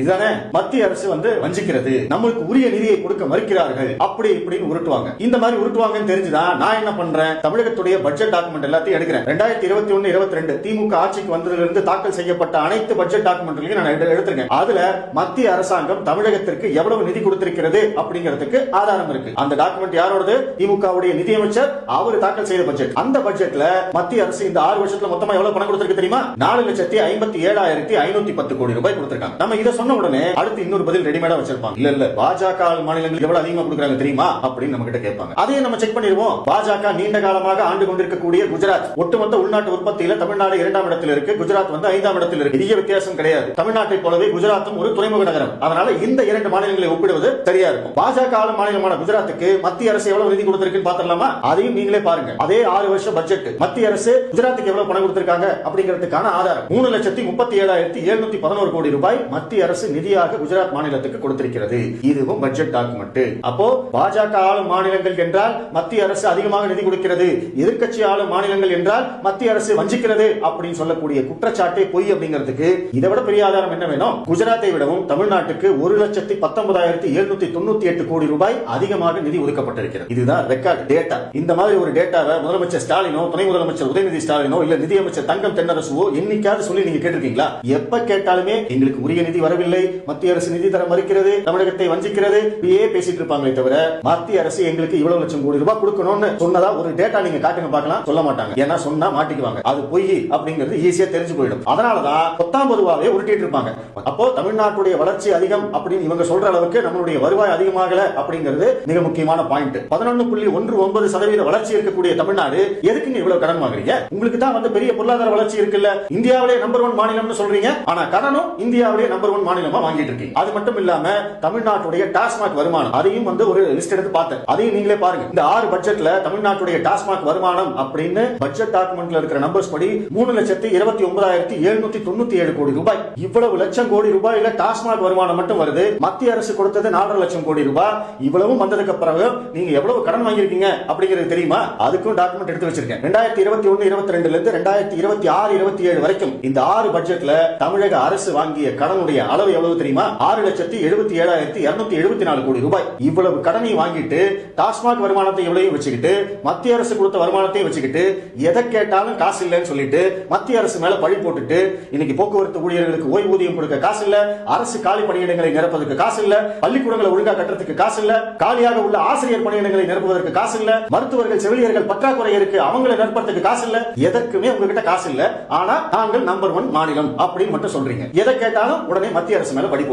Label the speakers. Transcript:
Speaker 1: இதுதானே மத்திய அரசு வஞ்சிக்கிறது, நம்மளுக்கு உரிய நிதியை கொடுக்க மறுக்கிறார்கள், அப்படி இப்படின்னு உருட்டுவாங்க. இந்த மாதிரி உருட்டுவாங்கன்னு தெரிஞ்சுதான் நான் என்ன பண்றேன், தமிழகத்துடைய பட்ஜெட் டாக்குமெண்ட் எல்லாத்தையும் எடுக்கிறேன். 2021-22 திமுக ஆட்சிக்கு வந்ததிலிருந்து தாக்கல் செய்யப்பட்ட அனைத்து பட்ஜெட் டாக்குமெண்ட்லையும் நான் எடுத்திருக்கேன். அதுல மத்திய அரசாங்கம் தமிழகத்திற்கு எவ்வளவு நிதி கொடுத்திருக்கிறது அப்படிங்கிறதுக்கு ஆதாரம் இருக்கு. அந்த டாக்குமெண்ட் யாரோடது? திமுகவுடைய நிதியமைச்சர் அவர் தாக்கல் செய்த பட்ஜெட். அந்த பட்ஜெட்ல மத்திய அரசு இந்த 6 வருஷத்துல மொத்தமா எவ்வளவு பணம் கொடுத்திருக்கு தெரியுமா? 4,57,510 கோடி ரூபாய் கொடுத்திருக்காங்க. நம்ம இதை சொன்ன உடனே அடுத்து இன்னொரு பதில் ரெடிமேடா வச்சிருப்பாங்க. இல்ல பாஜக மாநிலங்களுக்கு எவ்வளவு அதிகமா கொடுக்கறாங்க தெரியுமா அப்படின்னு நம்ம கிட்ட கேட்பாங்க. அதையே நம்ம செக் பண்ணிடுவோம். பாஜக நீண்ட காலமாக ஆண்டு கொண்டிருக்கக்கூடிய குஜராத் ஒட்டுமொத்த உள்நாட்டு உற்பத்தியில தமிழ்நாடு 2ஆம் இடத்தில் இருக்கு, குஜராத் 5ஆம் இடத்தில் இருக்கு. பெரிய வித்தியாசம் கிடையாது. தமிழ்நாட்டை போலவே குஜராத்தும் ஒரு துறைமுக நகரம். அதனால இந்த 2 மாநிலங்களை ஒப்பிடுவது சரியா இருக்கும். பாஜக ஆளும் மாநிலமான குஜராத்துக்கு மத்திய அரசு எவ்வளவு நிதி கொடுத்திருக்குன்னு பாத்திரலாமா? அதையும் நீங்களே பாருங்க. அதே 6 வருஷ பட்ஜெட் மத்திய அரசு குஜராத்துக்கு எவ்வளவு பணம் கொடுத்திருக்காங்க அப்படிங்கிறதுக்கான ஆதாரம் 3,37,711 கோடி ரூபாய் மத்திய அரசு நிதியாக குஜராத் மாநிலத்துக்கு கொடுத்திருக்கிறது. இதுவும் பட்ஜெட் டாக்குமெண்ட். அப்போ பாஜக ஆளும் மாநிலங்கள் என்றால் மத்திய அரசு அதிகமாக நிதி கொடுக்கிறது, எதிர்க்கட்சி ஆளும் மாநிலங்கள் என்றால் மத்திய அரசு வஞ்சிக்கிறது அப்படின்னு சொல்லக்கூடிய குற்றச்சாட்டை பொய் அப்படிங்கிறதுக்கு இதை விட பெரிய ஆதாரம் என்ன வேணும்? குஜராத்தை விடவும் தமிழ்நாட்டுக்கு 1,19,798 கோடி ரூபாய் அதிகமாக நிதி ஒதுக்கப்பட்டிருக்கிறது. இதுதான் ரெக்கார்ட் டேட்டா. இந்த மாதிரி ஒரு டேட்டாவை முதலமைச்சர் ஸ்டாலினோ, துணை முதலமைச்சர் உதயநிதி ஸ்டாலினோ, இல்ல நிதியமைச்சர் தங்கம் தென்னரசுவோ என்னைக்காவது சொல்லி நீங்க கேட்டிருக்கீங்களா? எப்ப கேட்டாலுமே எங்களுக்கு உரிய நிதி வரவில்லை, மத்திய அரசு நிதி தர மறுக்கிறது, தமிழகத்தை வஞ்சிக்கிறது, இப்படியே பேசிட்டு இருப்பாங்களே தவிர மத்திய அரசு எங்களுக்கு இவ்வளவு லட்சம் கோடி ரூபாய் கொடுக்கணும்னு சொன்னதா ஒரு டேட்டா நீங்க காட்டுங்க பார்க்கலாம். சொல்ல மாட்டாங்க. ஏன்னா சொன்னா மாட்டிக்குவாங்க. அது பொய் அப்படிங்கிறது ஈஸியா தெரிஞ்சு போயிடும். அதனாலதான் பொத்தாம் பொதுவாவே உருட்டிட்டு இருப்பாங்க. அப்போ தமிழ்நாட்டுடைய வளர்ச்சி அதிகம் அப்படின்னு இவங்க சொல்ற அளவுக்கு நம்மளுடைய வருவாய் அதிகமாகல அப்படிங்கிறது மிக முக்கியமான பாயிண்ட். 11.19% வளர்ச்சி இருக்கக்கூடிய தமிழ்நாடு எதுக்கு இவ்வளவு கடன் வாங்குறீங்க? உங்களுக்கு தான் பெரிய பொருளாதார வளர்ச்சி இருக்குல்ல, இந்தியாவிலே நம்பர் 1 மாநிலம்னு சொல்றீங்க. ஆனா கடனும் இந்தியாவிலே நம்பர் 1 மாநிலமா வாங்கிட்டு இருக்கீங்க. அது மட்டும் இல்லாம தமிழ்நாட்டுடைய டாஸ்மாக் வருமானம் அதையும் ஒரு லிஸ்ட் எடுத்து பார்த்தேன். அதையும் நீங்களே பாருங்க. இந்த 6 பட்ஜெட்ல தமிழ்நாட்டுடைய டாஸ்மாக் வருமானம் அப்படின்னு பட்ஜெட் டாக்குமெண்ட்ல இருக்கிற நம்பர்ஸ் படி 3,29,797 கோடி ரூபாய். இவ்வளவு லட்சம் கோடி ரூபாயில டாஸ்மாக் வருமானம் மட்டும் வருது. மத்திய அரசு கொடுத்தது 4.5 லட்சம் கோடி ரூபாய். இவ்வளவு வந்ததுக்கு பிறகு நீங்க எவ்வளவு கடன் வாங்கியிருக்கீங்க அப்படிங்கிறது தெரியுமா? அதுக்கும் டாக்குமெண்ட் எடுத்து வச்சிருக்கேன். 2021-22 இருந்து 2026-27 வரைக்கும் இந்த 6 பட்ஜெட்ல தமிழக அரசு வாங்கிய கடனுடைய அளவு எவ்வளவு தெரியுமா? 6,77,274 கோடி ரூபாய். இவ்வளவு கடனை வாங்கிட்டு டாஸ்மாக் வருமானத்தை எவ்வளவு வச்சுக்கிட்டு மத்திய அரசு கொடுத்த வருமானத்தை வச்சுக்கிட்டு எதை கேட்டாலும் காசு இல்லைன்னு சொல்லிட்டு மத்திய அரசு மேல பழி போட்டுட்டு இன்னைக்கு போக்குவரத்து ஊழியர்களுக்கு ஓய்வூதியம் கொடுக்க காசு இல்ல, அரசு காலி பணியிடங்களை நிரப்புவதற்கு காசு இல்ல, பள்ளிக்கூடங்களை ஒழுங்கா கட்டுறதுக்கு காசு இல்ல, காலியாக உள்ள ஆசிரியர் பணியிடங்களை நிரப்புவதற்கு காசு இல்ல, மருத்துவர்கள் செவிலியர்கள் பற்றாக்குறை இருக்கு அவங்களை நிரப்புறதுக்கு காசு இல்ல, எதற்குமே உங்ககிட்ட காசு இல்ல. ஆனா நாங்கள் நம்பர் 1 மாநிலம் அப்படின்னு மட்டும் சொல்றீங்க. எதை கேட்டாலும் உடனே மத்திய அரசு மேல பழி